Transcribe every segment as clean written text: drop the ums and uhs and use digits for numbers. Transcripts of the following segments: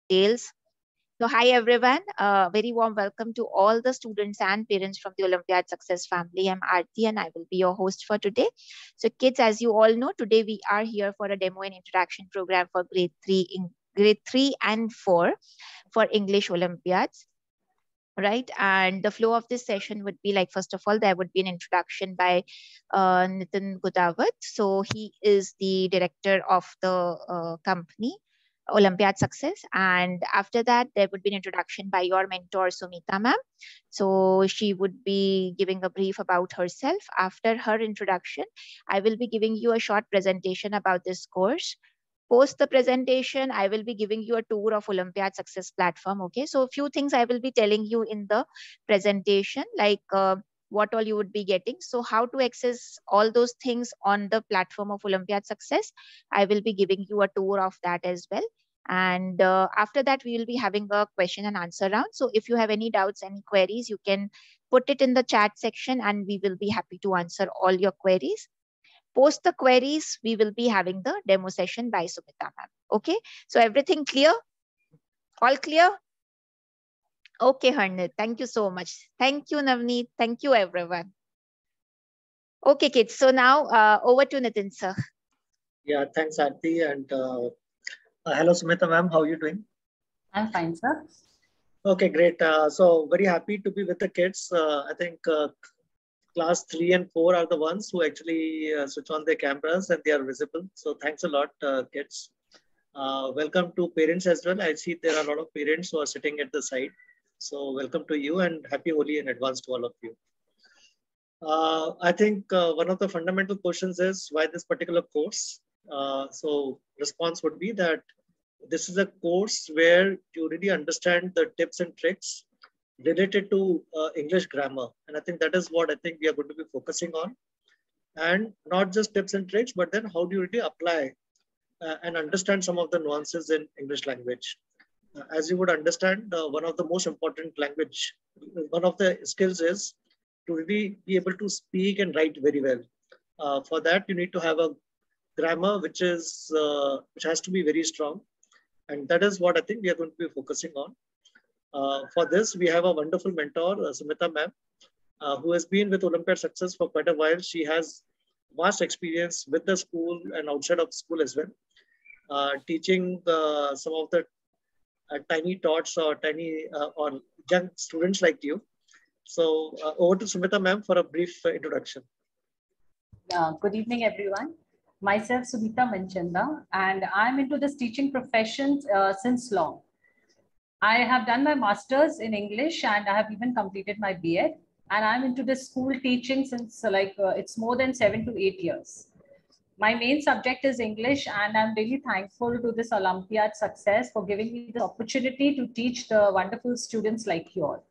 details. So hi everyone, very warm welcome to all the students and parents from the Olympiad Success family. I'm Aarti and I will be your host for today. So kids, as you all know, today we are here for a demo and interaction program for grade 3 and 4 for English Olympiads. Right, and the flow of this session would be like, first of all, there would be an introduction by Nitin Gudawat. So he is the director of the company Olympiad Success, and after that there would be an introduction by your mentor Sumita ma'am. So she would be giving a brief about herself. After her introduction, I will be giving you a short presentation about this course. Post the presentation, I will be giving you a tour of Olympiad Success platform. Okay, so a few things I will be telling you in the presentation, like what all you would be getting. So how to access all those things on the platform of Olympiad Success, I will be giving you a tour of that as well. And after that, we will be having a question and answer round. So if you have any doubts, any queries, you can put it in the chat section and we will be happy to answer all your queries. Post the queries, we will be having the demo session by Sumita ma'am. Okay, so everything clear? All clear? Okay, Harnit, thank you so much. Thank you, Navneet. Thank you, everyone. Okay, kids, so now over to Nitin, sir. Yeah, thanks, Aarti. And hello, Sumita ma'am, how are you doing? I'm fine, sir. Okay, great. So very happy to be with the kids. I think class 3 and 4 are the ones who actually switch on their cameras and they are visible. So thanks a lot, kids. Welcome to parents as well. I see there are a lot of parents who are sitting at the side. So welcome to you and happy Holi in advance to all of you. I think one of the fundamental questions is why this particular course? So response would be that this is a course where you really understand the tips and tricks related to English grammar. And I think that is what I think we are going to be focusing on. And not just tips and tricks, but then how do you really apply and understand some of the nuances in English language. As you would understand, one of the most important language, one of the skills is to really be able to speak and write very well. For that, you need to have a grammar which has to be very strong. And that is what I think we are going to be focusing on. For this, we have a wonderful mentor, Sumita ma'am, who has been with Olympiad Success for quite a while. She has vast experience with the school and outside of school as well, teaching some of the tiny tots or tiny or young students like you. So over to Sumita ma'am for a brief introduction. Good evening, everyone. Myself, Sumita Manchanda, and I'm into this teaching profession since long. I have done my master's in English and I have even completed my B.Ed. And I'm into this school teaching since it's more than 7 to 8 years. My main subject is English, and I'm really thankful to this Olympiad Success for giving me the opportunity to teach the wonderful students like you all.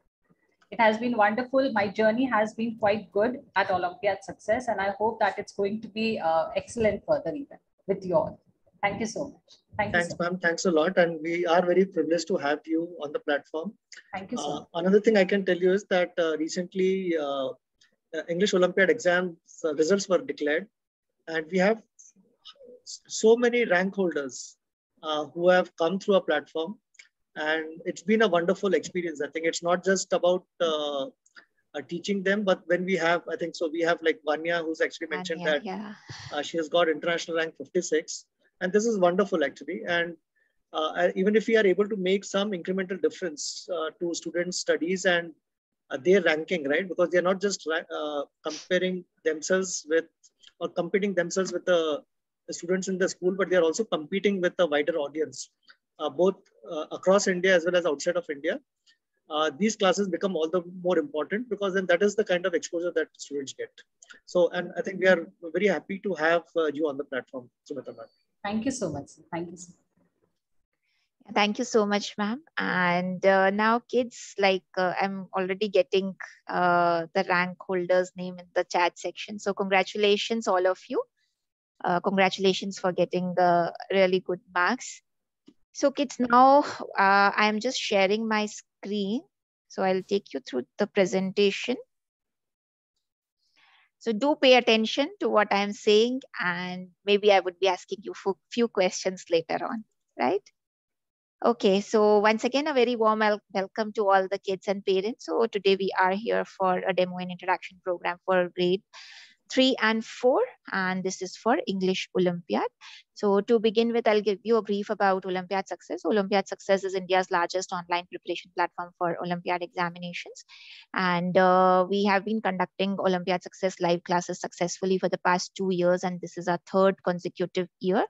It has been wonderful. My journey has been quite good at Olympiad Success, and I hope that it's going to be excellent further even with you all. Thank you so much. Thanks, ma'am. Thanks a lot. And we are very privileged to have you on the platform. Thank you so much. Another thing I can tell you is that recently English Olympiad exams results were declared. And we have so many rank holders who have come through a platform. And it's been a wonderful experience. I think it's not just about teaching them, but when we have, I think, so we have like Vanya, who's actually mentioned that she has got international rank 56. And this is wonderful, actually. And even if we are able to make some incremental difference to students' studies and their ranking, right? Because they're not just comparing themselves with or competing themselves with the students in the school, but they're also competing with a wider audience, both across India as well as outside of India. These classes become all the more important because then that is the kind of exposure that students get. So, and I think we are very happy to have you on the platform, Sumita ma'am. Thank you so much. Thank you so much. Thank you so much, ma'am. And now, kids, like I'm already getting the rank holder's name in the chat section. So congratulations, all of you. Congratulations for getting the really good marks. So kids, now I'm just sharing my screen. So I'll take you through the presentation. So do pay attention to what I'm saying, and maybe I would be asking you for a few questions later on, right? Okay, so once again, a very warm welcome to all the kids and parents. So today we are here for a demo and interaction program for grade 3 and 4, and this is for English Olympiad. So to begin with, I'll give you a brief about Olympiad Success. Olympiad Success is India's largest online preparation platform for Olympiad examinations. And we have been conducting Olympiad Success live classes successfully for the past 2 years, and this is our third consecutive year.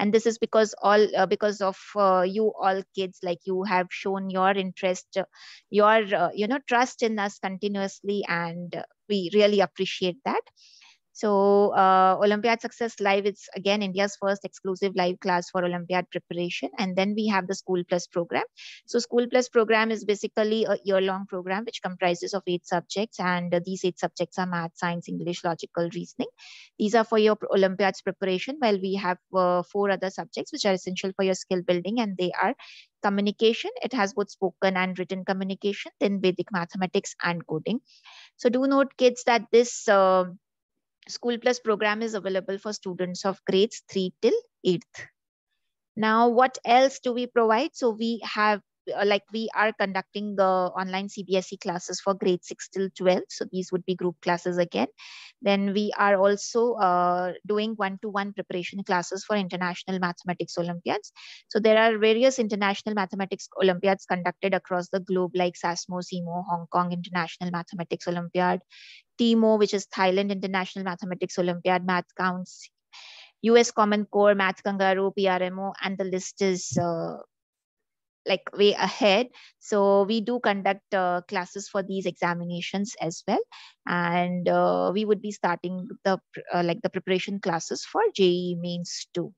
And this is because of you all kids, like you have shown your interest, your trust in us continuously, and we really appreciate that. So Olympiad Success Live, it's again India's first exclusive live class for Olympiad preparation. And then we have the School Plus program. So School Plus program is basically a year-long program which comprises of 8 subjects. And these 8 subjects are math, science, English, logical, reasoning. These are for your Olympiads preparation, while we have 4 other subjects which are essential for your skill building. And they are communication. It has both spoken and written communication, then Vedic mathematics and coding. So do note, kids, that this School Plus program is available for students of grades 3 till 8th. Now, what else do we provide? So we have we are conducting the online CBSE classes for grade 6 till 12. So these would be group classes again. Then we are also doing one-to-one preparation classes for international mathematics Olympiads. So there are various international mathematics Olympiads conducted across the globe, like SASMO, SIMO, Hong Kong International Mathematics Olympiad, TIMO, which is Thailand International Mathematics Olympiad, Math Counts, US Common Core, Math Kangaroo, PRMO, and the list is way ahead. So we do conduct classes for these examinations as well. And we would be starting the preparation classes for JEE Mains too.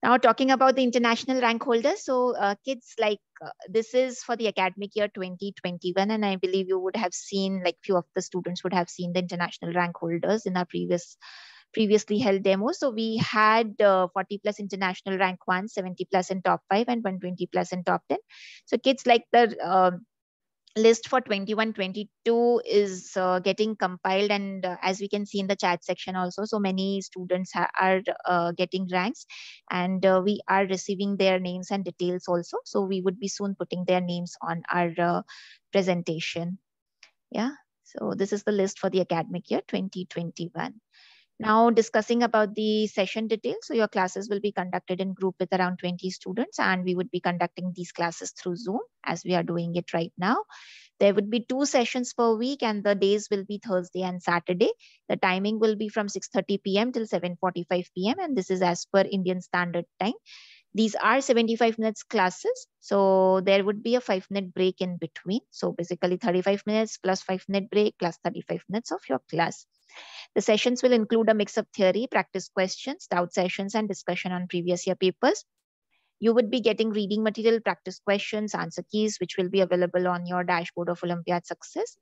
Now, talking about the international rank holders. So kids, this is for the academic year 2021. And I believe you would have seen, few of the students would have seen the international rank holders in our previously held demos. So we had 40 plus international rank 1, 70 plus in top 5, and 120 plus in top 10. So kids, the list for 21-22 is getting compiled, and as we can see in the chat section also, so many students are getting ranks, and we are receiving their names and details also. So we would be soon putting their names on our presentation. Yeah, so this is the list for the academic year 2021. Now, discussing about the session details. So your classes will be conducted in group with around 20 students, and we would be conducting these classes through Zoom as we are doing it right now. There would be 2 sessions per week, and the days will be Thursday and Saturday. The timing will be from 6:30 p.m. till 7:45 p.m. and this is as per Indian Standard Time. These are 75 minutes classes. So there would be a 5-minute break in between. So basically 35 minutes plus 5-minute break plus 35 minutes of your class. The sessions will include a mix of theory, practice questions, doubt sessions, and discussion on previous year papers. You would be getting reading material, practice questions, answer keys, which will be available on your dashboard of Olympiad Success.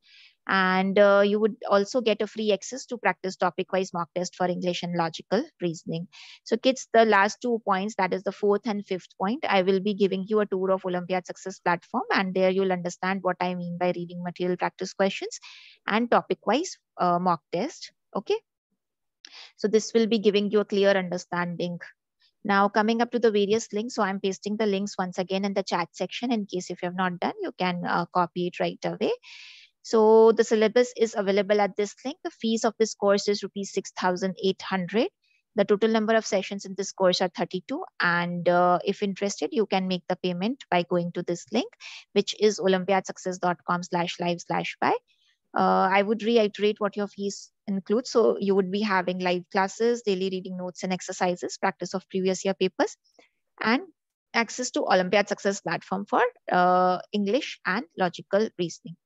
And you would also get a free access to practice topic-wise mock test for English and logical reasoning. So kids, the last 2 points, that is the 4th and 5th point, I will be giving you a tour of Olympiad Success platform, and there you'll understand what I mean by reading material, practice questions, and topic-wise mock test. Okay. So this will be giving you a clear understanding. Now, coming up to the various links. So I'm pasting the links once again in the chat section in case if you have not done, you can copy it right away. So the syllabus is available at this link. The fees of this course is rupees 6,800. The total number of sessions in this course are 32. And if interested, you can make the payment by going to this link, which is olympiadsuccess.com/live/buy. I would reiterate what your fees include. So you would be having live classes, daily reading notes and exercises, practice of previous year papers, and access to Olympiad Success platform for English and logical reasoning.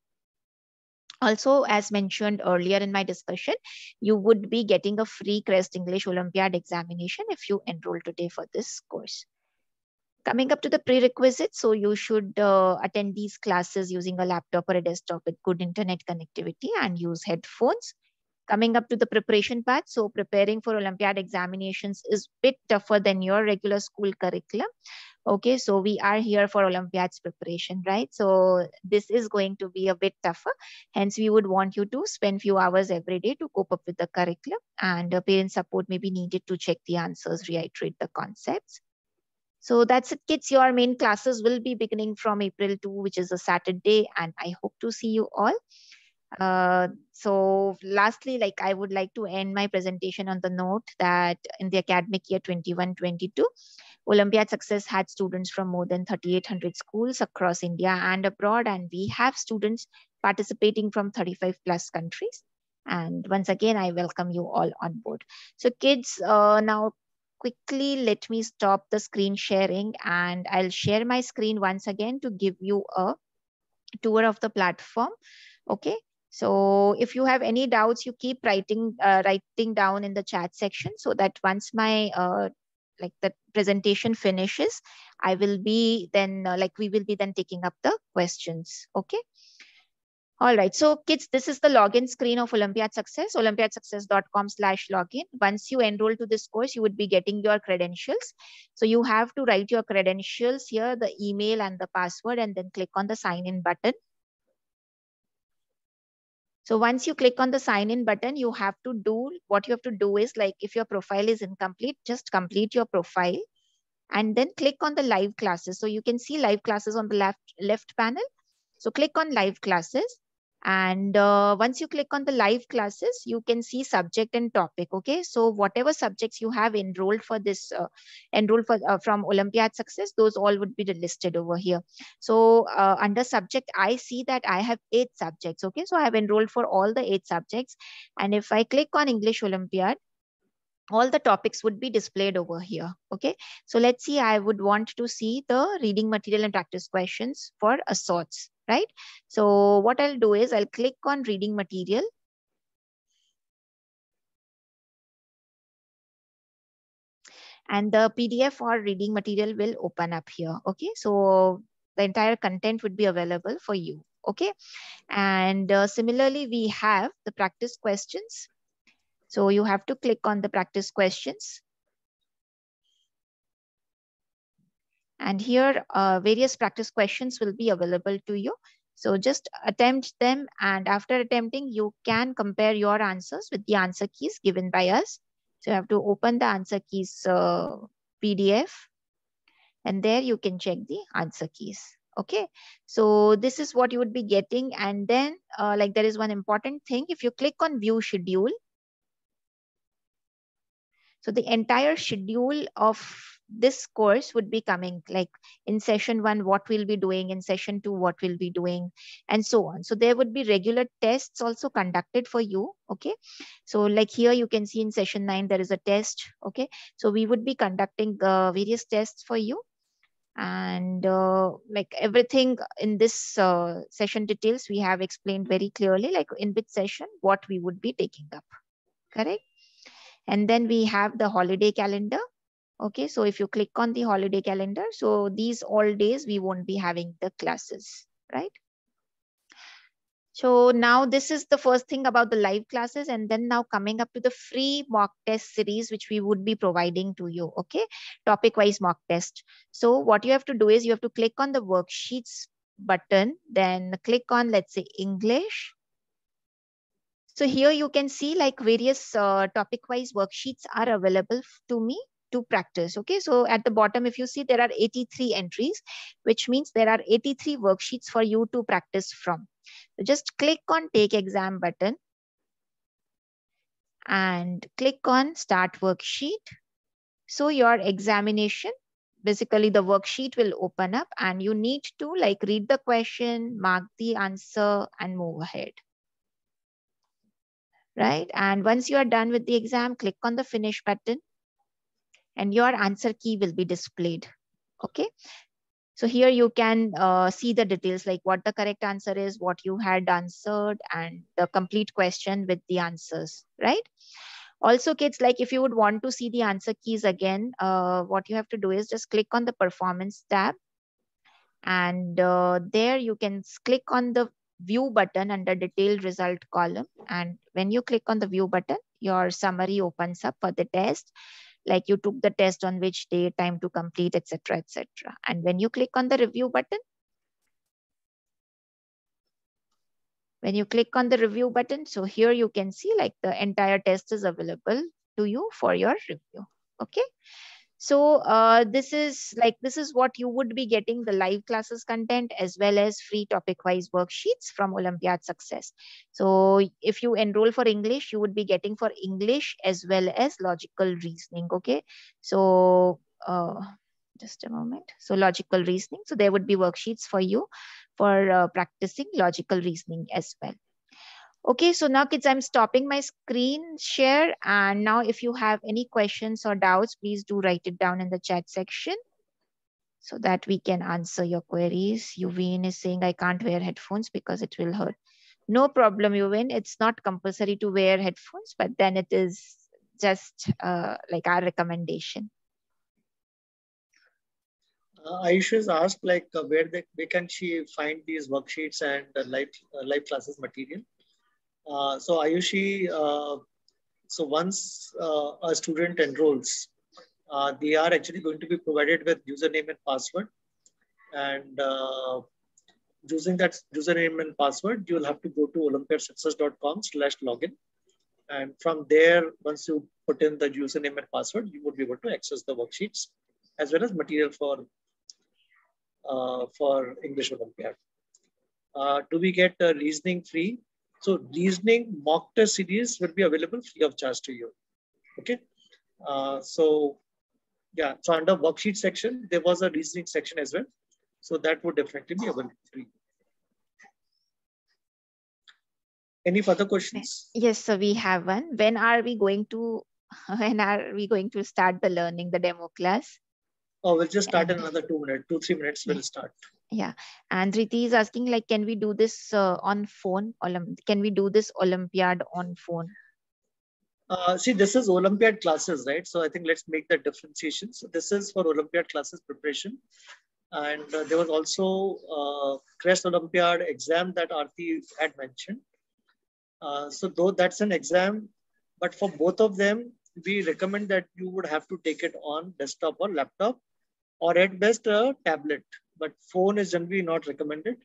Also, as mentioned earlier in my discussion, you would be getting a free CREST English Olympiad examination if you enroll today for this course. Coming up to the prerequisites, so you should attend these classes using a laptop or a desktop with good internet connectivity and use headphones. Coming up to the preparation part, so preparing for Olympiad examinations is a bit tougher than your regular school curriculum. Okay, so we are here for Olympiads preparation, right? So this is going to be a bit tougher. Hence, we would want you to spend few hours every day to cope up with the curriculum, and parent support may be needed to check the answers, reiterate the concepts. So that's it, kids. Your main classes will be beginning from April 2, which is a Saturday, and I hope to see you all. So lastly, like I would like to end my presentation on the note that in the academic year 21-22, Olympiad Success had students from more than 3,800 schools across India and abroad, and we have students participating from 35 plus countries. And once again, I welcome you all on board. So kids, now quickly let me stop the screen sharing, and I'll share my screen once again to give you a tour of the platform. Okay. So if you have any doubts, you keep writing down in the chat section, so that once my like the presentation finishes, I will be then we will be then taking up the questions. Okay. All right. So kids, this is the login screen of Olympiad Success, olympiadsuccess.com/login. Once you enroll to this course, you would be getting your credentials. So you have to write your credentials here, the email and the password, and then click on the sign in button. So once you click on the sign in button, you have to do, what you have to do is, like, if your profile is incomplete, just complete your profile and then click on the live classes. So you can see live classes on the left panel. So click on live classes. And once you click on the live classes, you can see subject and topic. Okay. So whatever subjects you have enrolled for this, from Olympiad Success, those all would be listed over here. So under subject, I see that I have 8 subjects. Okay. So I have enrolled for all the 8 subjects. And if I click on English Olympiad, all the topics would be displayed over here. Okay. So let's see, I would want to see the reading material and practice questions for assaults, right? So what I'll do is I'll click on reading material. And the PDF or reading material will open up here. Okay. So the entire content would be available for you. Okay. And similarly, we have the practice questions. So you have to click on the practice questions. And here, various practice questions will be available to you. So just attempt them. And after attempting, you can compare your answers with the answer keys given by us. So you have to open the answer keys PDF. And there you can check the answer keys. Okay. So this is what you would be getting. And then there is one important thing. If you click on view schedule, so the entire schedule of this course would be coming, like in session 1, what we'll be doing, in session 2, what we'll be doing, and so on. So there would be regular tests also conducted for you. Okay. So like here you can see in session 9, there is a test. Okay. So we would be conducting various tests for you. And like everything in this session details, we have explained very clearly, like in which session, what we would be taking up. Correct. And then we have the holiday calendar. Okay, so if you click on the holiday calendar, so these all days we won't be having the classes, right? So now this is the first thing about the live classes, and then now coming up to the free mock test series, which we would be providing to you. Okay, topic wise mock test. So what you have to do is you have to click on the worksheets button, then click on, let's say, English. So here you can see like various topic-wise worksheets are available to me to practice. Okay, so at the bottom, if you see, there are 83 entries, which means there are 83 worksheets for you to practice from. So just click on Take Exam button and click on Start Worksheet. So your examination, basically the worksheet will open up and you need to like read the question, mark the answer and move ahead. Right? And once you are done with the exam, click on the Finish button and your answer key will be displayed. Okay. So here you can see the details, like what the correct answer is, what you had answered, and the complete question with the answers, right? Also, kids, like if you would want to see the answer keys again, what you have to do is just click on the Performance tab. And there you can click on the View button under Detailed Result column. And when you click on the View button, your summary opens up for the test. Like you took the test on which day, time to complete, etc., etc. And when you click on the Review button, so here you can see like the entire test is available to you for your review. Okay. So this is what you would be getting, the live classes content as well as free topic wise worksheets from Olympiad Success. So if you enroll for English, you would be getting for English as well as logical reasoning. Okay. So just a moment. So logical reasoning. So there would be worksheets for you for practicing logical reasoning as well. Okay, so now kids, I'm stopping my screen share. And now if you have any questions or doubts, please do write it down in the chat section so that we can answer your queries. Yuvin is saying, I can't wear headphones because it will hurt. No problem, Yuvin. It's not compulsory to wear headphones, but then it is just like our recommendation. Ayush has asked like where can she find these worksheets and live classes material. So Ayushi, so once a student enrolls, they are actually going to be provided with username and password, and using that username and password, you'll have to go to olympiadsuccess.com/login. And from there, once you put in the username and password, you would be able to access the worksheets as well as material for English Olympiad. Do we get reasoning free? So reasoning mock test series will be available free of charge to you. Okay. So yeah, so under worksheet section, there was a reasoning section as well. So that would definitely be available free. Any further questions? Yes, so we have one. When are we going to start the learning, the demo class? Oh, we'll just start in another 2-3 minutes, we'll start. Yeah. And Riti is asking, like, can we do this on phone? Can we do this Olympiad on phone? See, this is Olympiad classes, right? So I think let's make that differentiation. So this is for Olympiad classes preparation. And there was also CREST Olympiad exam that Aarti had mentioned. So though that's an exam, but for both of them, we recommend that you would have to take it on desktop or laptop, or at best a tablet. But phone is generally not recommended,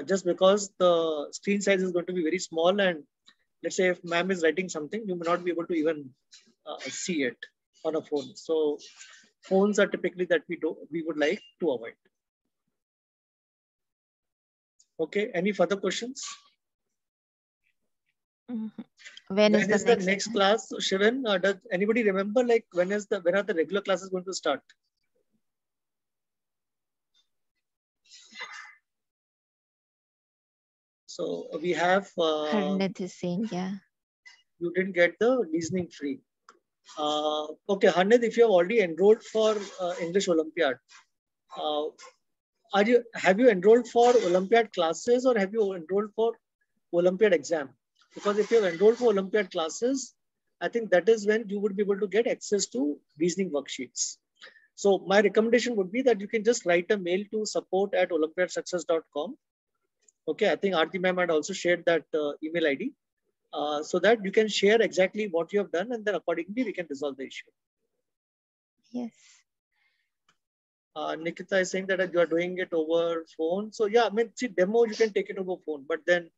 just because the screen size is going to be very small, and let's say if ma'am is writing something, you may not be able to even see it on a phone. So phones are typically that we would like to avoid. Okay, any further questions? When is the next class? So Shivan, does anybody remember like when are the regular classes going to start? So we have Harnit is saying, yeah. You didn't get the reasoning free. Okay, Harnit, if you have already enrolled for English Olympiad, have you enrolled for Olympiad classes or have you enrolled for Olympiad exam? Because if you have enrolled for Olympiad classes, I think that is when you would be able to get access to reasoning worksheets. So my recommendation would be that you can just write a mail to support@olympiadsuccess.com. Okay, I think Aarti ma'am had also shared that email ID, so that you can share exactly what you have done, and then accordingly we can resolve the issue. Yes. Nikita is saying that you are doing it over phone. So yeah, I mean, see, demo, you can take it over phone, but then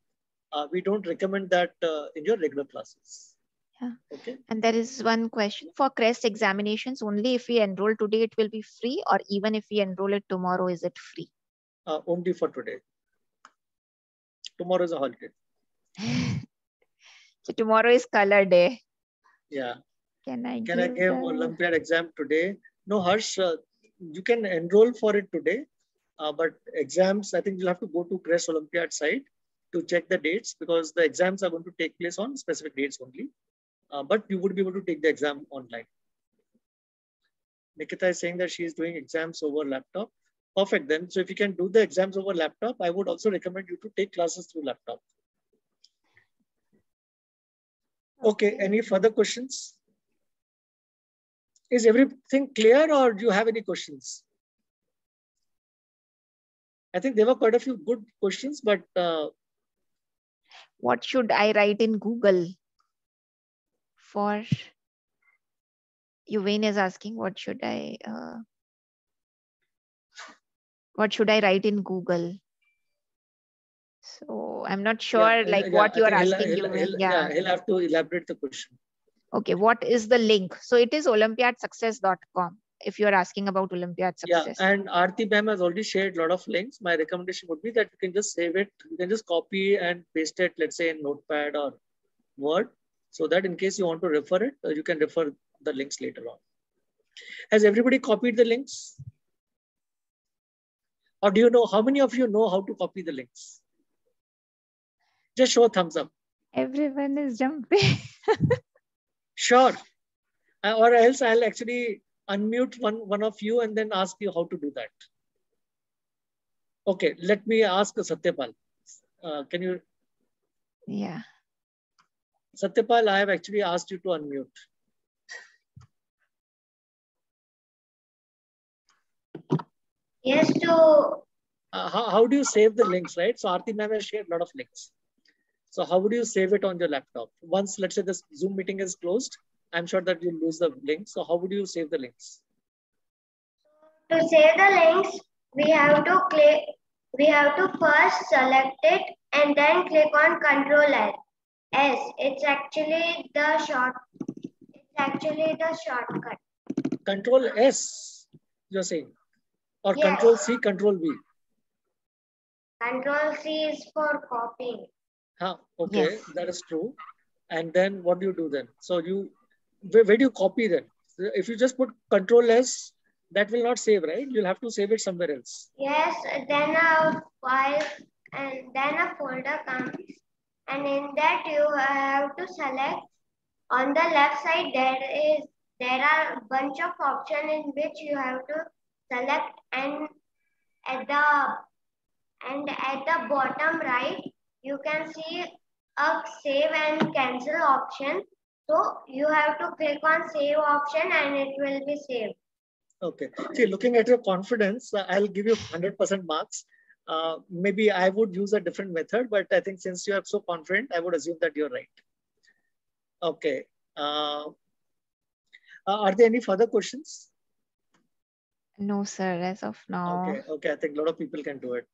we don't recommend that in your regular classes. Yeah. Okay. And there is one question for CREST examinations. Only if we enroll today, it will be free, or even if we enroll it tomorrow, is it free? Only for today. Tomorrow is a holiday. So tomorrow is color day. Yeah. Can I give Olympiad exam today? No, Harsh, you can enroll for it today, but exams, I think you'll have to go to CREST Olympiad site to check the dates, because the exams are going to take place on specific dates only. But you would be able to take the exam online. Nikita is saying that she is doing exams over laptop. Perfect then. So if you can do the exams over laptop, I would also recommend you to take classes through laptop. Okay, any further questions? Is everything clear, or do you have any questions? I think there were quite a few good questions, but what should I write in Google? For Yuvane is asking, what should I write in Google? So I'm not sure what you are asking. He'll have to elaborate the question. Okay, what is the link? So it is olympiadsuccess.com. if you're asking about Olympiad success. Yeah, and Aarti ma'am has already shared a lot of links. My recommendation would be that you can just save it. You can just copy and paste it, let's say in Notepad or Word, so that in case you want to refer it, you can refer the links later on. Has everybody copied the links? Or do you know, how many of you know how to copy the links? Just show a thumbs up. Everyone is jumping. Sure. Or else I'll actually unmute one of you and then ask you how to do that. Okay, let me ask Satyapal. Can you? Yeah. Satyapal, I have actually asked you to unmute. Yes, to How do you save the links, right? So Aarti ma'am has shared a lot of links. So how would you save it on your laptop? Once, let's say this Zoom meeting is closed, I'm sure that you'll lose the link. So how would you save the links? save the links, we have to click. We have to first select it and then click on Control S. It's actually the shortcut. Control S, you're saying, or Yes. Control C, Control V. Control C is for copying. Okay, Yes. that is true. And then what do you do then? So where do you copy then? If you just put Control S, that will not save, right? You'll have to save it somewhere else. Yes, then a file and then a folder comes, and in that you have to select. On the left side, there are a bunch of options in which you have to select, and at the bottom right, you can see a save and cancel option. So you have to click on save option and it will be saved. Okay. See, looking at your confidence, I'll give you 100% marks. Maybe I would use a different method, but I think since you are so confident, I would assume that you're right. Okay. Are there any further questions? No, sir, as of now. Okay. I think a lot of people can do it.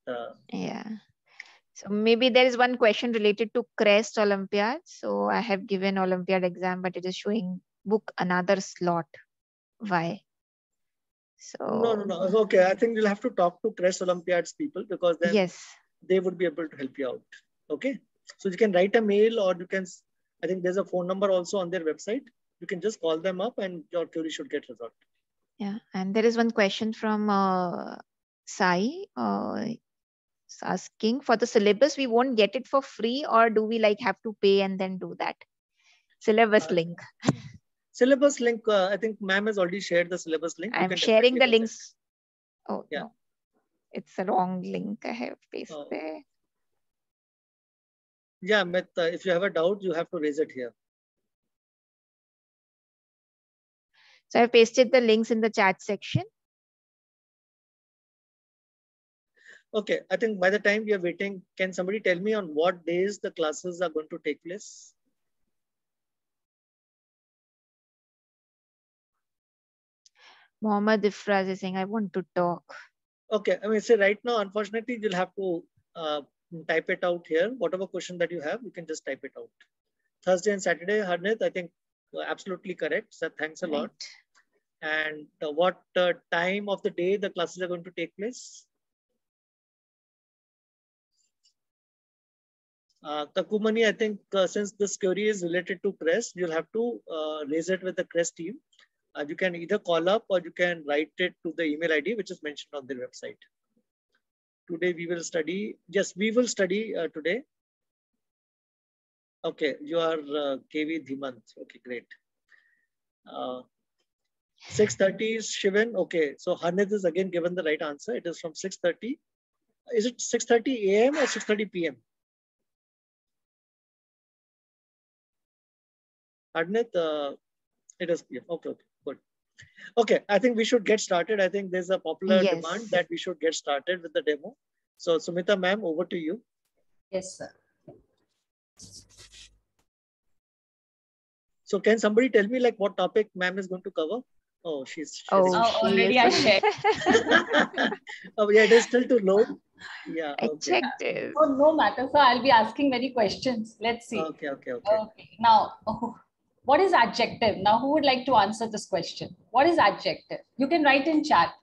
Yeah. So maybe there is one question related to CREST Olympiad. So I have given Olympiad exam, but it is showing book another slot. Why? So No. Okay, I think you'll have to talk to CREST Olympiads people, because then yes, they would be able to help you out. Okay. So you can write a mail, or you can, I think there's a phone number also on their website. You can just call them up and your query should get resolved. yeah. And there is one question from Sai. Asking for the syllabus, we won't get it for free, or do we like have to pay and then do that? Syllabus link. Syllabus link, I think ma'am has already shared the syllabus link. I'm sharing the links. Oh, yeah. No. It's a wrong link. I have pasted there. Yeah, Amit, if you have a doubt, you have to raise it here. So I've pasted the links in the chat section. Okay, I think by the time we are waiting, can somebody tell me on what days the classes are going to take place? Mohammed Ifraz is saying, I want to talk. Okay, I mean, say right now, unfortunately, you'll have to type it out here. Whatever question that you have, you can just type it out. Thursday and Saturday, Harnit, I think absolutely correct. So thanks a lot. And what time of the day the classes are going to take place? Takumani, I think since this query is related to CREST, you'll have to raise it with the CREST team. You can either call up or you can write it to the email ID, which is mentioned on their website. Today we will study. Yes, we will study today. Okay, you are KV Dhimant. Okay, great. 6:30 is Shivan. Okay, so Harnit is again given the right answer. It is from 6:30. Is it 6:30 a.m. or 6:30 p.m.? Harnit, it is PM. Okay, good. Okay, I think we should get started. I think there's a popular demand that we should get started with the demo. So Sumita ma'am, over to you. Yes, sir. So can somebody tell me like what topic ma'am is going to cover? Oh, she's already I shared. Oh yeah, it is still to load. Yeah. Adjective. Oh, no matter. So I'll be asking many questions. Let's see. Okay. Now, What is adjective? Now, who would like to answer this question? What is adjective? You can write in chat.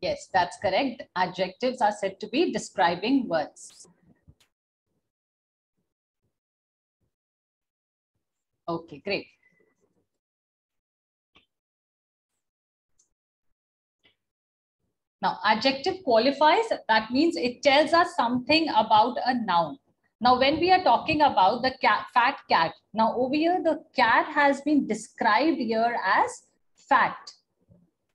Yes, that's correct. Adjectives are said to be describing words. Okay, great. Now, adjective qualifies, that means it tells us something about a noun. Now, when we are talking about the cat, fat cat, now over here, the cat has been described here as fat.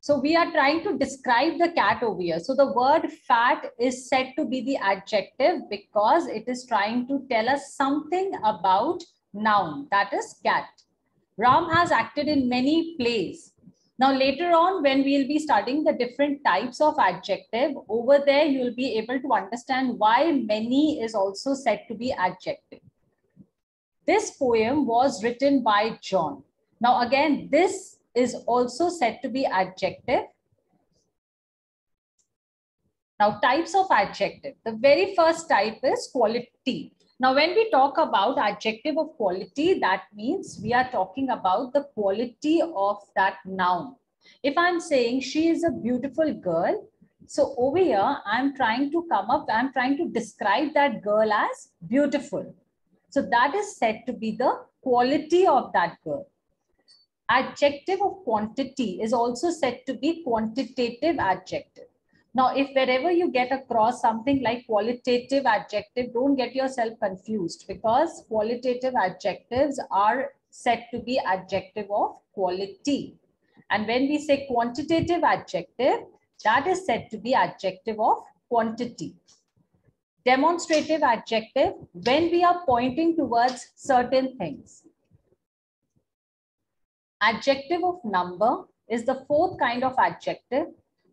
So we are trying to describe the cat over here. So the word fat is said to be the adjective because it is trying to tell us something about noun, that is cat. Ram has acted in many plays. Now later on, when we'll be studying the different types of adjective, over there you'll be able to understand why many is also said to be adjective. This poem was written by John. Now again, this is also said to be adjective. Now types of adjective. The very first type is quality. Now when we talk about adjective of quality, that means we are talking about the quality of that noun. If I'm saying she is a beautiful girl, so over here I'm trying to describe that girl as beautiful. So that is said to be the quality of that girl. Adjective of quantity is also said to be quantitative adjective. Now, if wherever you get across something like qualitative adjective, don't get yourself confused because qualitative adjectives are said to be adjective of quality. And when we say quantitative adjective, that is said to be adjective of quantity. Demonstrative adjective, when we are pointing towards certain things. Adjective of number is the fourth kind of adjective.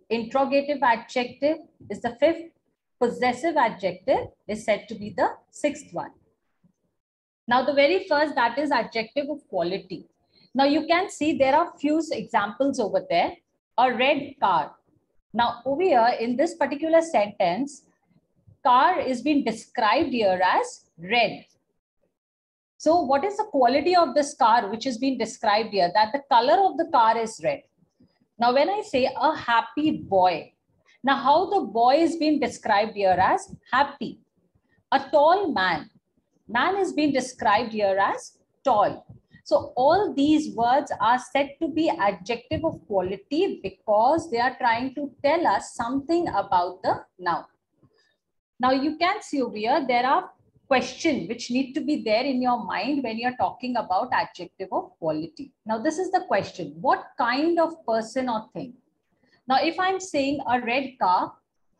Interrogative adjective is the fifth. Possessive adjective is said to be the sixth one. Now, the very first, that is adjective of quality. Now, you can see there are few examples over there. A red car. Now, over here in this particular sentence, car is being described here as red. So what is the quality of this car which is being described here? That the color of the car is red. Now, when I say a happy boy, now how the boy is being described here as happy. A tall man. Man is being described here as tall. So all these words are said to be adjective of quality because they are trying to tell us something about the noun. Now you can see over here, there are questions which need to be there in your mind when you're talking about adjective of quality. Now this is the question, what kind of person or thing? Now if I'm saying a red car,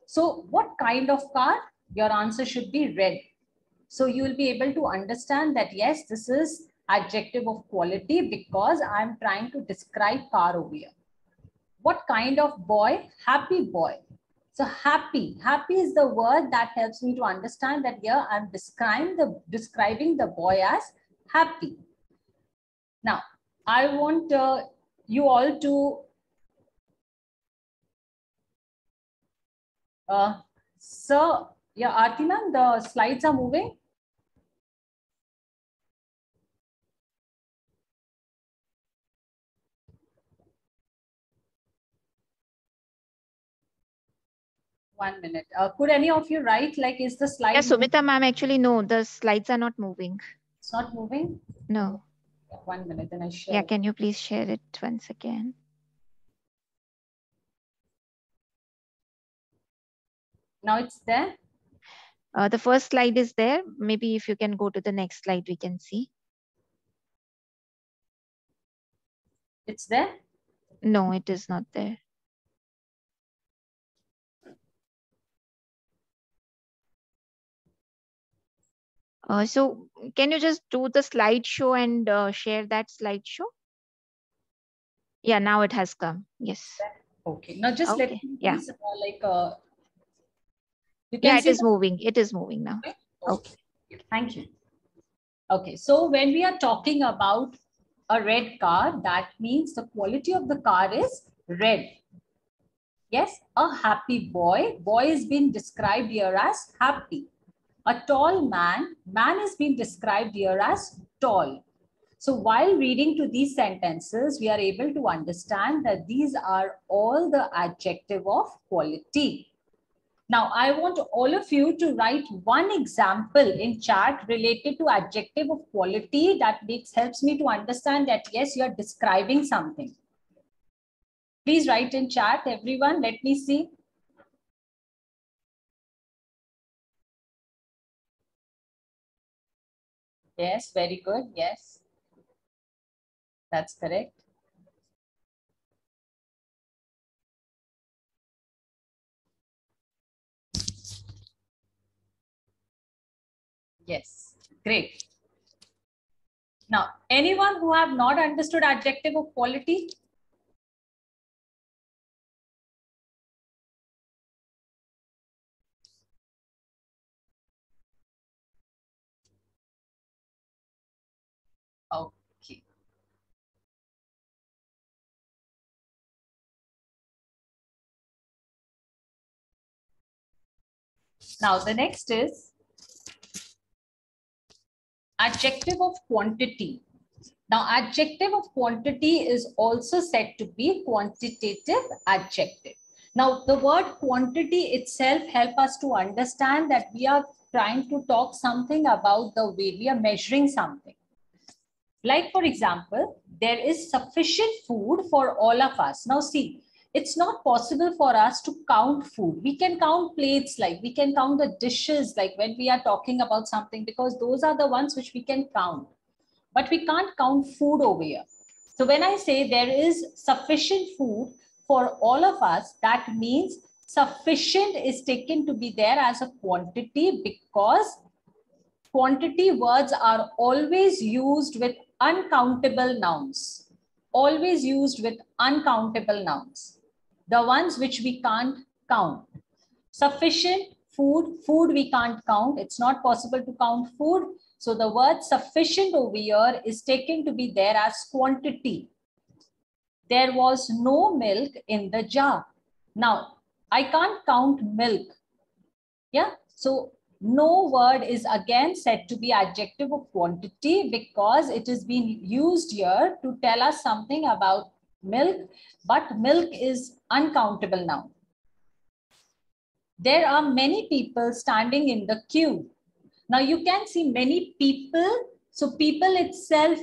so what kind of car? Your answer should be red. So you will be able to understand that yes, this is adjective of quality because I'm trying to describe car over here. What kind of boy? Happy boy. So happy is the word that helps me to understand that here I'm describing the boy as happy. Now, I want you all to sir, yeah, Aarti ma'am, the slides are moving. One minute. Could any of you write, like, is the slide? Yes, Sumita ma'am, actually, no, the slides are not moving. It's not moving? No. 1 minute, then I share. Yeah, can you please share it once again? Now it's there? The first slide is there. Maybe if you can go to the next slide, we can see. It's there? No, it is not there. So can you just do the slideshow and share that slideshow? Yeah, now it has come. Yes. Okay. Now just let me please, you can see it is moving. It is moving now. Okay. Thank you. Okay, so when we are talking about a red car, that means the quality of the car is red. Yes, a happy boy. Boy is being described here as happy. A tall man. Man is being described here as tall. So while reading to these sentences, we are able to understand that these are all the adjective of quality. Now, I want all of you to write one example in chat related to adjective of quality that helps me to understand that, yes, you are describing something. Please write in chat, everyone. Let me see. Yes, very good. Yes, that's correct. Yes, great. Now, anyone who have not understood adjective of quality? Okay. Now, the next is adjective of quantity. Now, adjective of quantity is also said to be quantitative adjective. Now, the word quantity itself helps us to understand that we are trying to talk something about the way we are measuring something. Like, for example, there is sufficient food for all of us. Now, see, it's not possible for us to count food. We can count plates, like we can count the dishes, like when we are talking about something, because those are the ones which we can count. But we can't count food over here. So when I say there is sufficient food for all of us, that means sufficient is taken to be there as a quantity, because quantity words are always used with uncountable nouns. Always used with uncountable nouns. The ones which we can't count. Sufficient, food, food we can't count. It's not possible to count food. So the word sufficient over here is taken to be there as quantity. There was no milk in the jar. Now, I can't count milk. Yeah, so no word is again said to be adjective of quantity, because it is being used here to tell us something about milk, but milk is uncountable now. There are many people standing in the queue. Now you can see many people. So people itself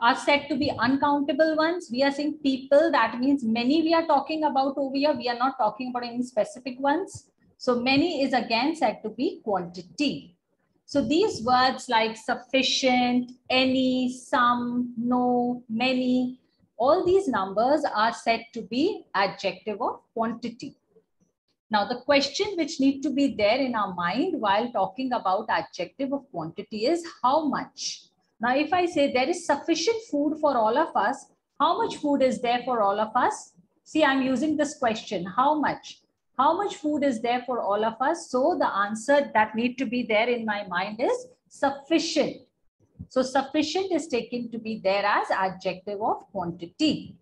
are said to be uncountable ones. We are saying people, that means many we are talking about over here. We are not talking about any specific ones. So many is again said to be quantity. So these words like sufficient, any, some, no, many, all these numbers are said to be adjective of quantity. Now, the question which need to be there in our mind while talking about adjective of quantity is how much. Now, if I say there is sufficient food for all of us, how much food is there for all of us? See, I'm using this question, how much? How much food is there for all of us? So the answer that need to be there in my mind is sufficient. So sufficient is taken to be there as adjective of quantity.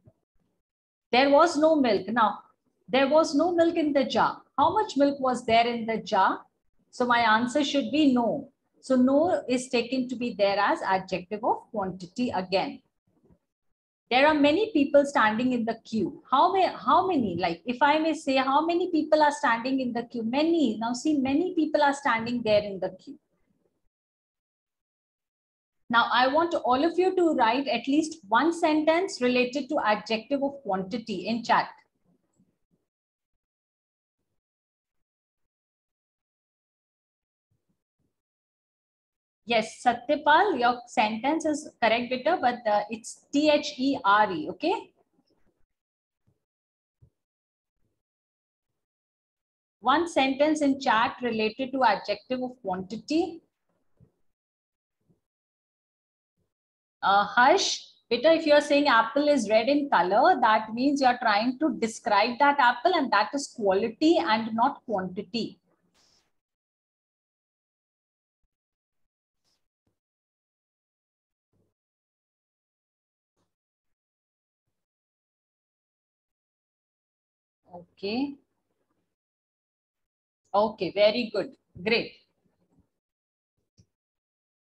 There was no milk. Now, there was no milk in the jar. How much milk was there in the jar? So my answer should be no. So no is taken to be there as adjective of quantity again. There are many people standing in the queue. How many? Like if I may say, how many people are standing in the queue? Many. Now see, many people are standing there in the queue. Now I want all of you to write at least one sentence related to adjective of quantity in chat. Yes, Satyapal, your sentence is correct, beta, but it's THERE, okay? One sentence in chat related to adjective of quantity. Harsh, beta, if you're saying apple is red in color, that means you're trying to describe that apple, and that is quality and not quantity. Okay. Okay, very good. Great.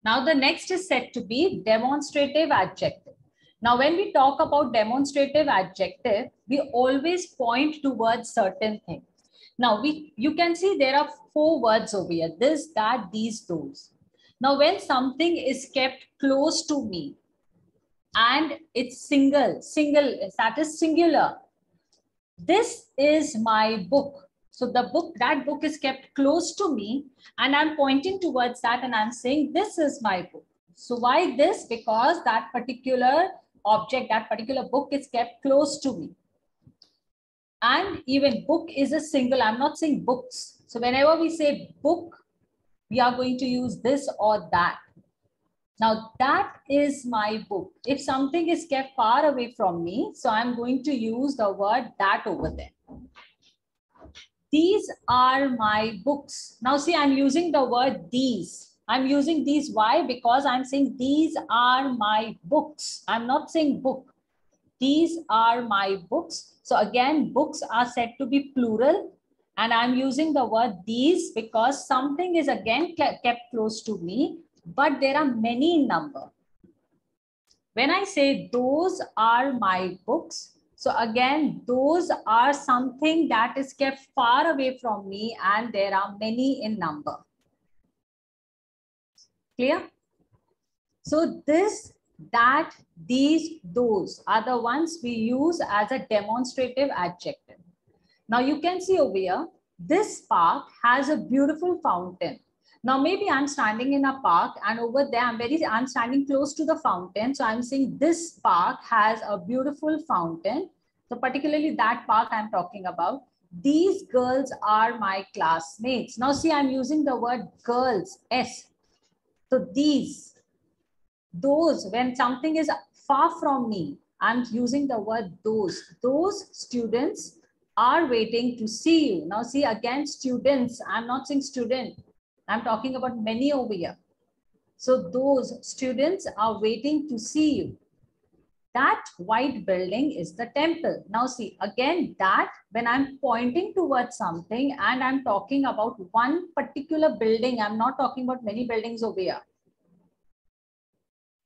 Now the next is said to be demonstrative adjective. Now when we talk about demonstrative adjective, we always point towards certain things. Now you can see there are 4 words over here: this, that, these, those. Now when something is kept close to me and it's single, that is singular. This is my book. So that book is kept close to me and I'm pointing towards that and I'm saying, this is my book. So why this? Because that particular object, that particular book is kept close to me. And even book is a single, I'm not saying books. So whenever we say book, we are going to use this or that. Now that is my book. If something is kept far away from me, so I'm going to use the word that over there. These are my books. Now see, I'm using the word these. I'm using these. Why? Because I'm saying these are my books. I'm not saying book. These are my books. So again, books are said to be plural. And I'm using the word these because something is again kept close to me, but there are many in number. When I say those are my books, so again, those are something that is kept far away from me and there are many in number. Clear? So this, that, these, those are the ones we use as a demonstrative adjective. Now you can see over here, this park has a beautiful fountain. Now maybe I'm standing in a park and over there I'm standing close to the fountain. So I'm saying this park has a beautiful fountain. So particularly that park I'm talking about. These girls are my classmates. Now see, I'm using the word girls, S. So these, those, when something is far from me, I'm using the word those. Those students are waiting to see you. Now see, again, students, I'm not saying student. I'm talking about many over here. So those students are waiting to see you. That white building is the temple. Now see, again, that when I'm pointing towards something and I'm talking about one particular building, I'm not talking about many buildings over here.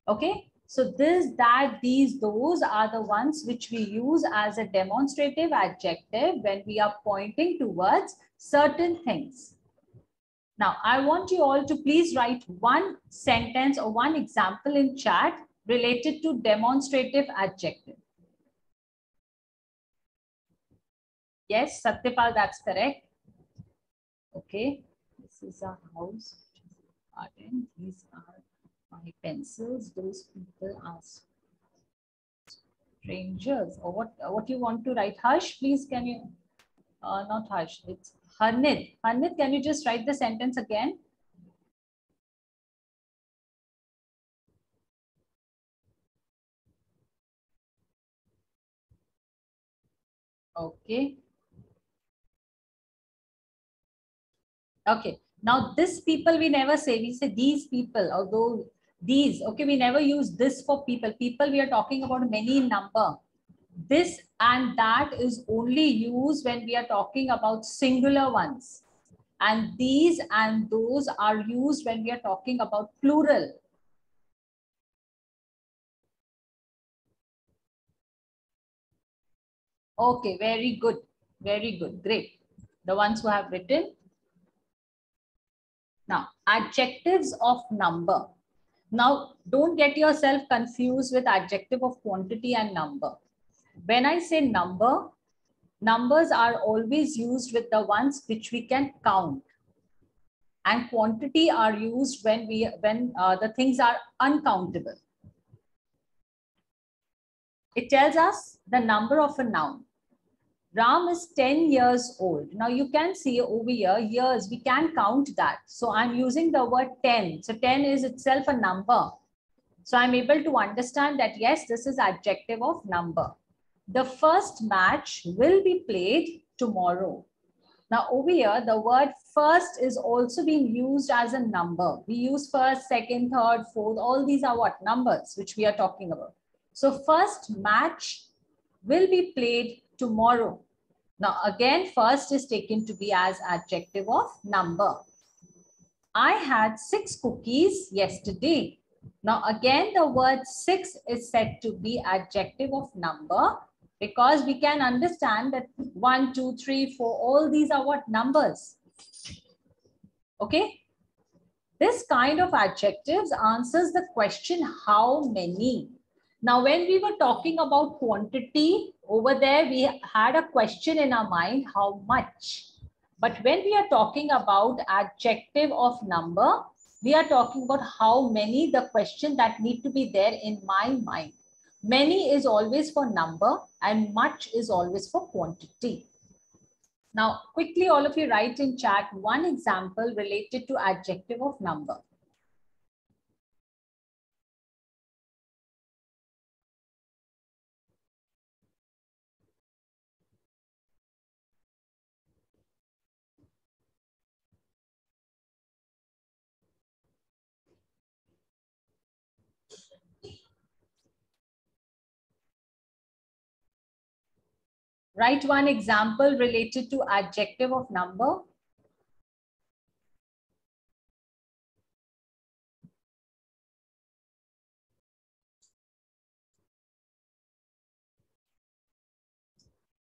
Okay, so this, that, these, those are the ones which we use as a demonstrative adjective when we are pointing towards certain things. Now, I want you all to please write one sentence or one example in chat related to demonstrative adjective. Yes, Satyapal, that's correct. Okay, this is a house. Garden. These are my pencils. Those people are strangers. Or what you want to write? Harsh, please, can you? Not Harsh. It's Harnit. Harnit, can you just write the sentence again? Okay. Okay. Now this people we never say. We say these people, although these. Okay, we never use this for people. People we are talking about many in number. This and that is only used when we are talking about singular ones. And these and those are used when we are talking about plural. Okay, very good. Very good. Great. The ones who have written. Now, adjectives of number. Now, don't get yourself confused with adjective of quantity and number. When I say number, numbers are always used with the ones which we can count. And quantity are used when the things are uncountable. It tells us the number of a noun. Ram is 10 years old. Now you can see over here, years, we can count that. So I'm using the word 10. So 10 is itself a number. So I'm able to understand that, yes, this is adjective of number. The first match will be played tomorrow. Now over here, the word first is also being used as a number. We use first, second, third, fourth. All these are what? Numbers, which we are talking about. So first match will be played tomorrow. Now again, first is taken to be as adjective of number. I had 6 cookies yesterday. Now again, the word 6 is said to be adjective of number because we can understand that 1, 2, 3, 4, all these are what? Numbers. Okay. This kind of adjectives answers the question how many. Now, when we were talking about quantity, over there we had a question in our mind, how much? But when we are talking about adjective of number, we are talking about how many, the question that need to be there in my mind. Many is always for number and much is always for quantity. Now, quickly, all of you write in chat one example related to adjective of number. Write one example related to adjective of number.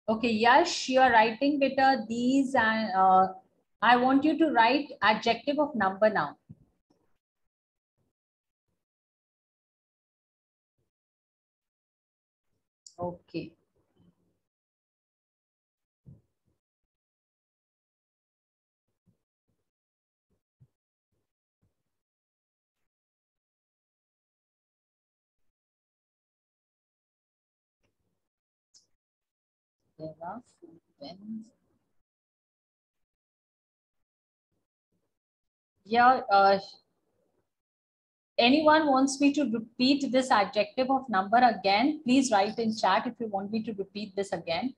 Okay, Yash, you are writing better these and I want you to write adjective of number now. Okay. There are food pens. Yeah, anyone wants me to repeat this adjective of number again? Please write in chat if you want me to repeat this again.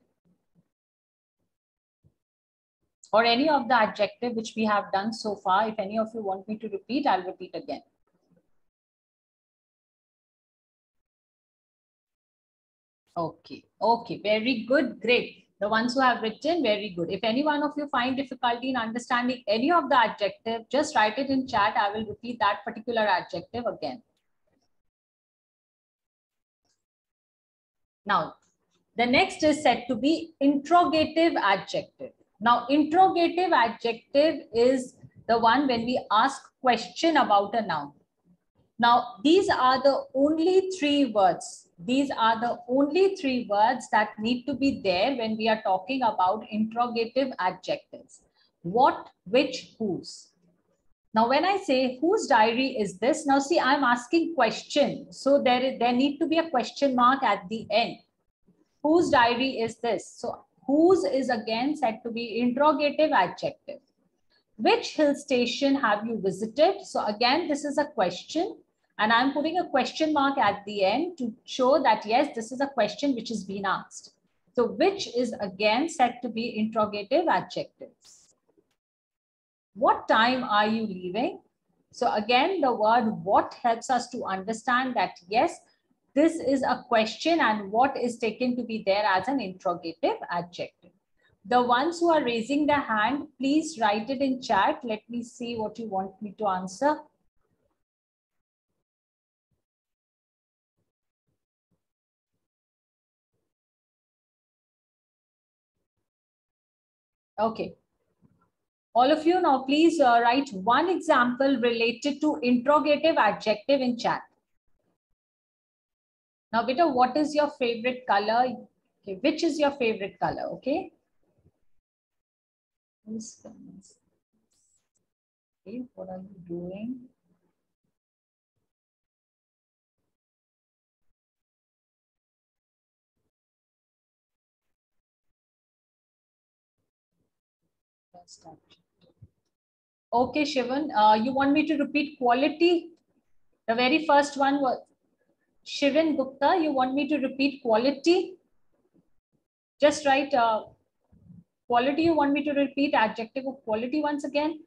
Or any of the adjective which we have done so far. If any of you want me to repeat, I'll repeat again. Okay, okay, very good, great. The ones who have written, very good. If any one of you find difficulty in understanding any of the adjective, just write it in chat. I will repeat that particular adjective again. Now, the next is said to be interrogative adjective. Now, interrogative adjective is the one when we ask question about a noun. Now, these are the only 3 words. These are the only 3 words that need to be there when we are talking about interrogative adjectives. What, which, whose. Now, when I say whose diary is this, now see, I'm asking question. So there need to be a question mark at the end. Whose diary is this? So whose is again said to be interrogative adjective. Which hill station have you visited? So again, this is a question and I'm putting a question mark at the end to show that yes, this is a question which is being asked. So which is again said to be interrogative adjectives. What time are you leaving? So again, the word what helps us to understand that yes, this is a question and what is taken to be there as an interrogative adjective. The ones who are raising their hand, please write it in chat. Let me see what you want me to answer. Okay. All of you now, please write one example related to interrogative adjective in chat. Now, beta, what is your favorite color? Okay, which is your favorite color? Okay. Okay, what are you doing? Okay, Shivan, you want me to repeat quality? The very first one was Shivan Gupta. You want me to repeat quality? Just write quality. You want me to repeat adjective of quality once again?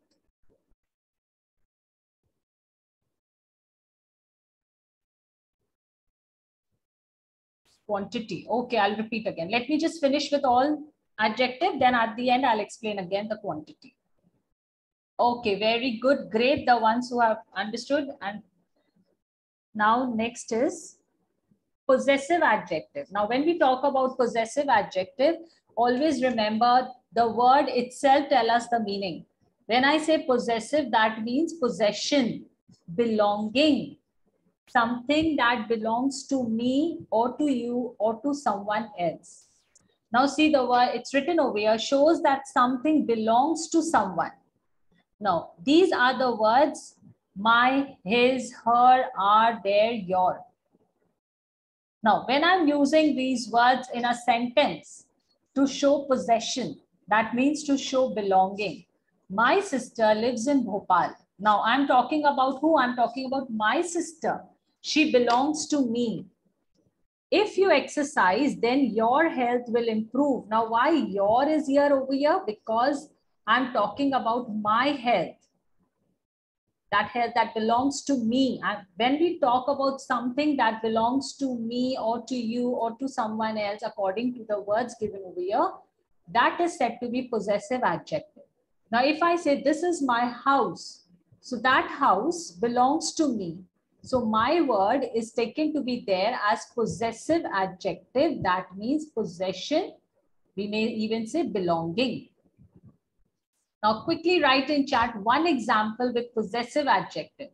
Quantity. Okay, I'll repeat again. Let me just finish with all Adjective, then at the end, I'll explain again the quantity. Okay, very good. Great, the ones who have understood. And now next is possessive adjective. Now, when we talk about possessive adjective, always remember the word itself tell us the meaning. When I say possessive, that means possession, belonging, something that belongs to me or to you or to someone else. Now see the word, it's written over here, shows that something belongs to someone. Now, these are the words my, his, her, our, their, your. Now, when I'm using these words in a sentence to show possession, that means to show belonging. My sister lives in Bhopal. Now, I'm talking about who? I'm talking about my sister. She belongs to me. If you exercise, then your health will improve. Now, why your is here over here? Because I'm talking about my health. That health that belongs to me. And when we talk about something that belongs to me or to you or to someone else, according to the words given over here, that is said to be possessive adjective. Now, if I say this is my house, so that house belongs to me. So my word is taken to be there as possessive adjective. That means possession. We may even say belonging. Now quickly write in chat one example with possessive adjective.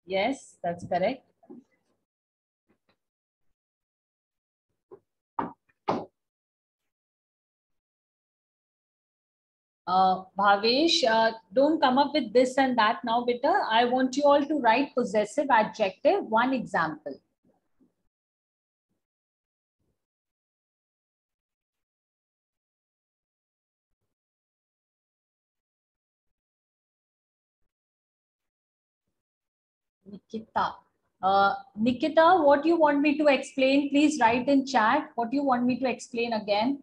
Yes, that's correct. Bhavesh, don't come up with this and that now, beta. I want you all to write possessive adjective, one example. Nikita. Nikita, what you want me to explain? Please write in chat. What you want me to explain again?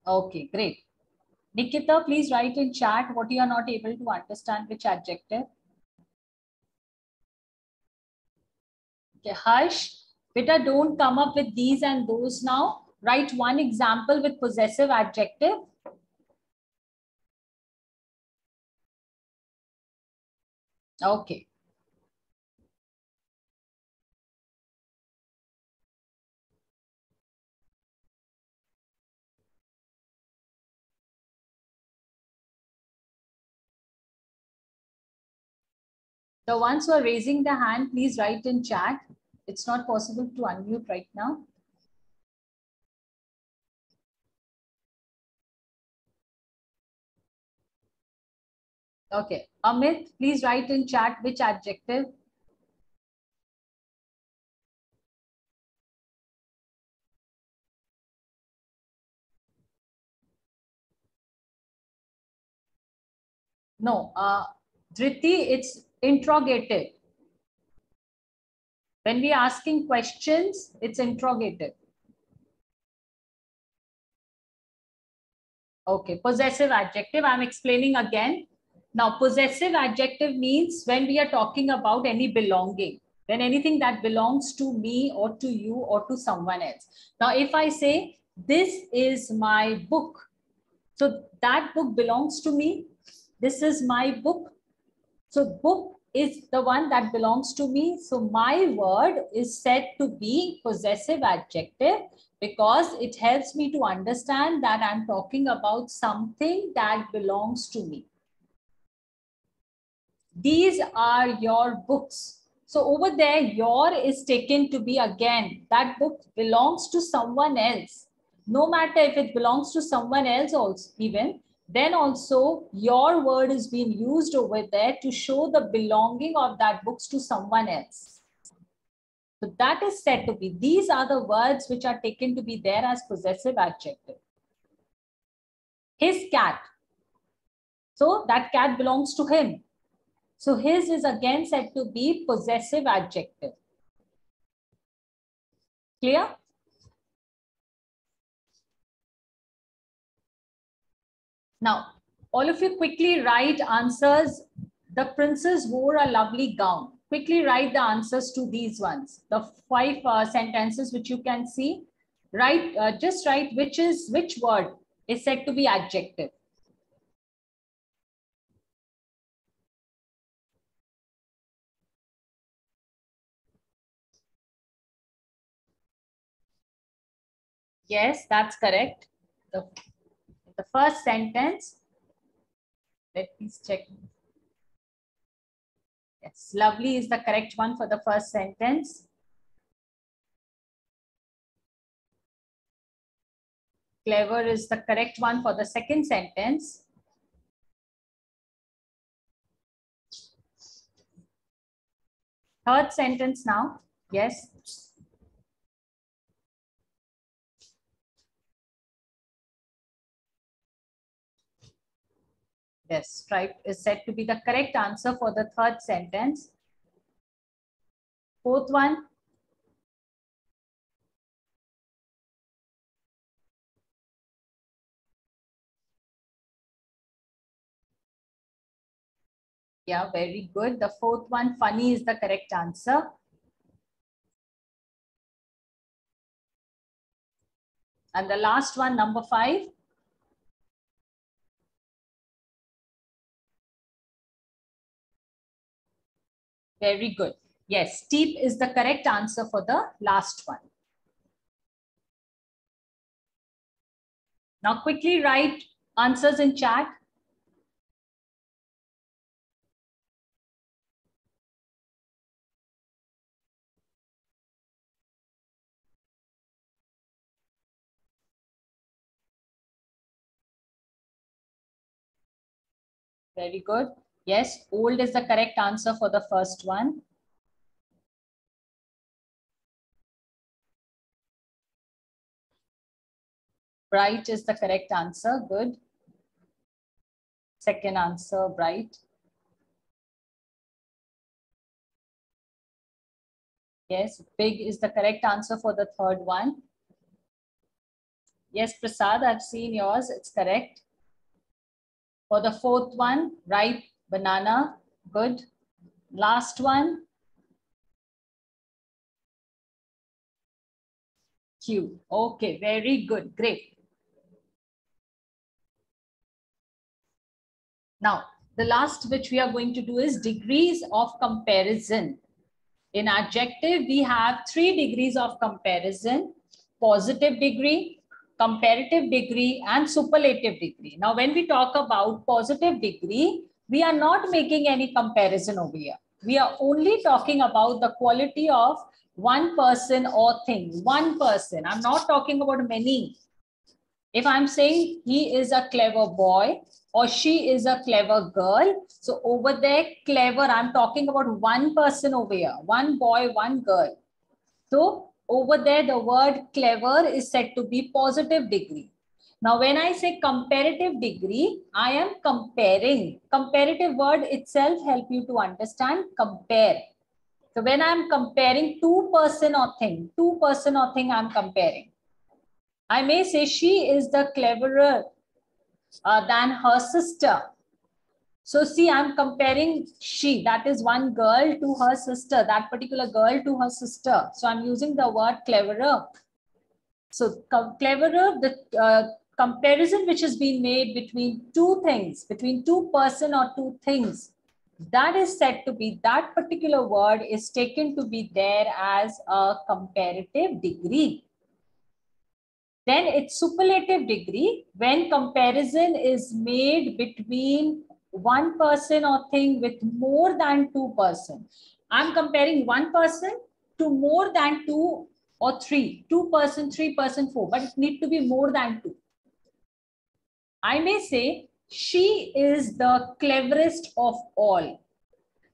Okay, great. Nikita, please write in chat what you are not able to understand, which adjective. Okay, Harsh, beta, don't come up with these and those now. Write one example with possessive adjective. Okay. The ones who are raising the hand, please write in chat. It's not possible to unmute right now. Okay. Amit, please write in chat which adjective. No, Dhriti, it's interrogative. When we are asking questions, it's interrogative. Okay, possessive adjective, I'm explaining again. Now, possessive adjective means when we are talking about any belonging, when anything that belongs to me or to you or to someone else. Now, if I say, this is my book, so that book belongs to me. This is my book. So book is the one that belongs to me. So my word is said to be possessive adjective because it helps me to understand that I'm talking about something that belongs to me. These are your books. So over there, your is taken to be again, that book belongs to someone else. No matter if it belongs to someone else also even, then also your word is being used over there to show the belonging of that books to someone else. So that is said to be, these are the words which are taken to be there as possessive adjective. His cat. So that cat belongs to him. So his is again said to be possessive adjective. Clear? Now, all of you quickly write answers. The princess wore a lovely gown. Quickly write the answers to these ones. The 5 sentences which you can see. Write, just write which word is said to be adjective. Yes, that's correct. The first sentence. Let me check. Yes, lovely is the correct one for the first sentence. Clever is the correct one for the second sentence. Third sentence now. Yes. Yes, striped is said to be the correct answer for the third sentence. Fourth one. Yeah, very good. The fourth one, funny is the correct answer. And the last one, number 5. Very good. Yes, steep is the correct answer for the last one. Now quickly write answers in chat. Very good. Yes, old is the correct answer for the first one. Bright is the correct answer. Good. Second answer, bright. Yes, big is the correct answer for the third one. Yes, Prasad, I've seen yours. It's correct. For the fourth one, ripe, banana. Good. Last one. Q. Okay, very good. Great. Now, the last which we are going to do is degrees of comparison. In adjective, we have 3 degrees of comparison: positive degree, comparative degree, and superlative degree. Now, when we talk about positive degree, we are not making any comparison over here. We are only talking about the quality of one person or thing. One person. I'm not talking about many. If I'm saying he is a clever boy or she is a clever girl, so over there, clever, I'm talking about one person over here, one boy, one girl. So over there, the word clever is said to be positive degree. Now, when I say comparative degree, I am comparing. Comparative word itself help you to understand compare. So when I'm comparing two person or thing, I'm comparing. I may say she is the cleverer than her sister. So see, I'm comparing she, that is one girl, to her sister, that particular girl to her sister. So I'm using the word cleverer. So cleverer, the comparison which has been made between two things, between two person or two things, that is said to be, that particular word is taken to be there as a comparative degree. Then it's superlative degree when comparison is made between one person or thing with more than two persons. I'm comparing one person to more than two or three, 2%, 3%, 4, but it need to be more than two. I may say she is the cleverest of all.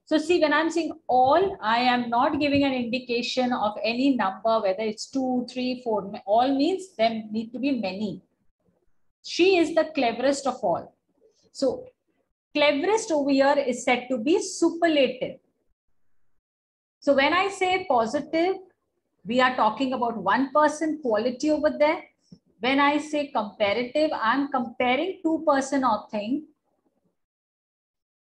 So see, when I'm saying all, I am not giving an indication of any number, whether it's 2, 3, 4. All means there need to be many. She is the cleverest of all. So Cleverest over here is said to be superlative. So when I say positive, we are talking about one person quality over there. When I say comparative, I'm comparing two person or thing.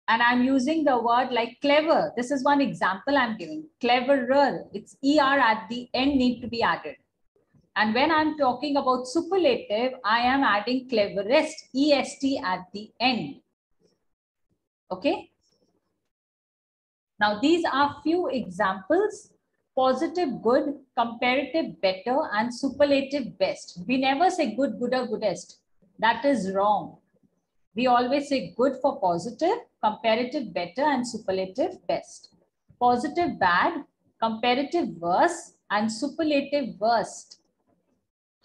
And I'm using the word like clever. This is one example I'm giving. Cleverer, it's ER at the end need to be added. And when I'm talking about superlative, I am adding cleverest, EST at the end. Okay. Now, these are few examples: positive, good, comparative, better, and superlative, best. We never say good, gooder, goodest. That is wrong. We always say good for positive, comparative, better, and superlative, best. Positive, bad, comparative, worse, and superlative, worst.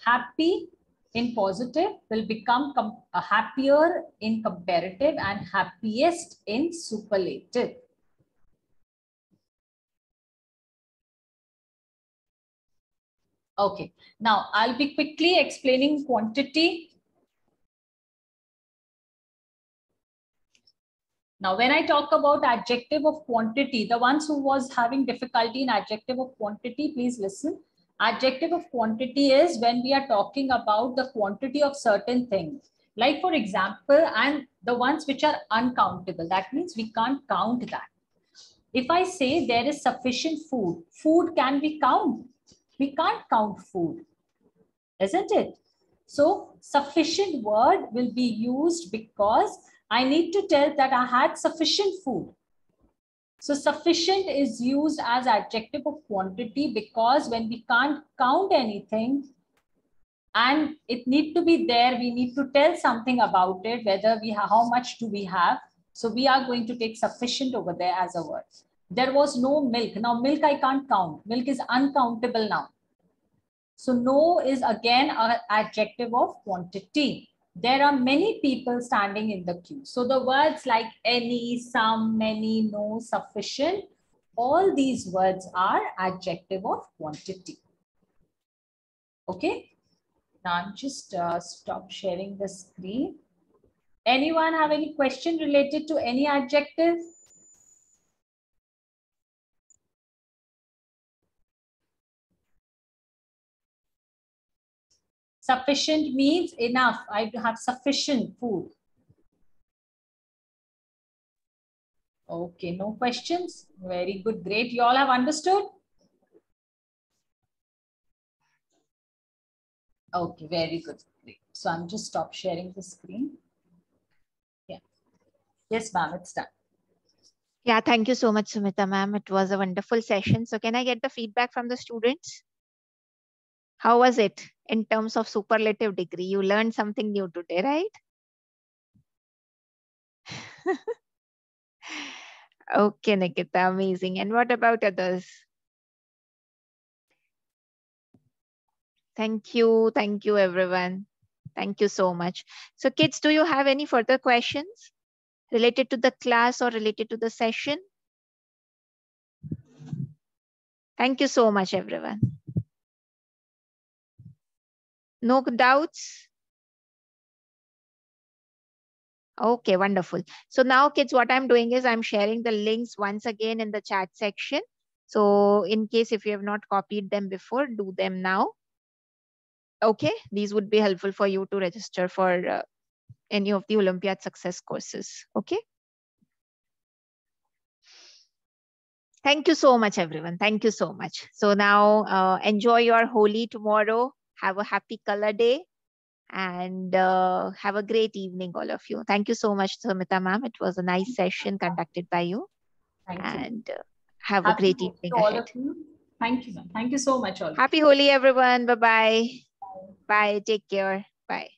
Happy in positive will become happier in comparative and happiest in superlative. Okay, now I'll be quickly explaining quantity. Now, when I talk about adjective of quantity, the ones who was having difficulty in adjective of quantity, please listen. Adjective of quantity is when we are talking about the quantity of certain things. Like for example, and the ones which are uncountable, that means we can't count that. If I say there is sufficient food, food can we count? We can't count food, isn't it? So sufficient word will be used because I need to tell that I had sufficient food. So sufficient is used as adjective of quantity because when we can't count anything and it need to be there, we need to tell something about it, whether we have, how much do we have. So we are going to take sufficient over there as a word. There was no milk. Now milk I can't count. Milk is uncountable now. So no is again an adjective of quantity. There are many people standing in the queue. So the words like any, some, many, no, sufficient, all these words are adjective of quantity. Okay. Now I'm just stop sharing the screen. Anyone have any question related to any adjective? Sufficient means enough. I have sufficient food. Okay, no questions. Very good, great. You all have understood? Okay, very good, great. So I'm just stop sharing the screen. Yeah. Yes, ma'am, it's done. Yeah, thank you so much, Sumita ma'am. It was a wonderful session. So can I get the feedback from the students? How was it in terms of superlative degree? You learned something new today, right? Okay, Nikita, amazing. And what about others? Thank you everyone. Thank you so much. So kids, do you have any further questions related to the class or related to the session? Thank you so much, everyone. No doubts? Okay, wonderful. So now kids, what I'm doing is I'm sharing the links once again in the chat section. So in case if you have not copied them before, do them now. Okay, these would be helpful for you to register for any of the Olympiad success courses. Okay. Thank you so much, everyone. Thank you so much. So now enjoy your Holi tomorrow. Have a happy color day and have a great evening, all of you. Thank you so much, Sumita ma'am. It was a nice session conducted by you. Thank you. And have a great evening to all ahead. of you. Thank you, ma'am. Thank you so much, all. Happy Holi, everyone. Bye-bye. Bye. Take care. Bye.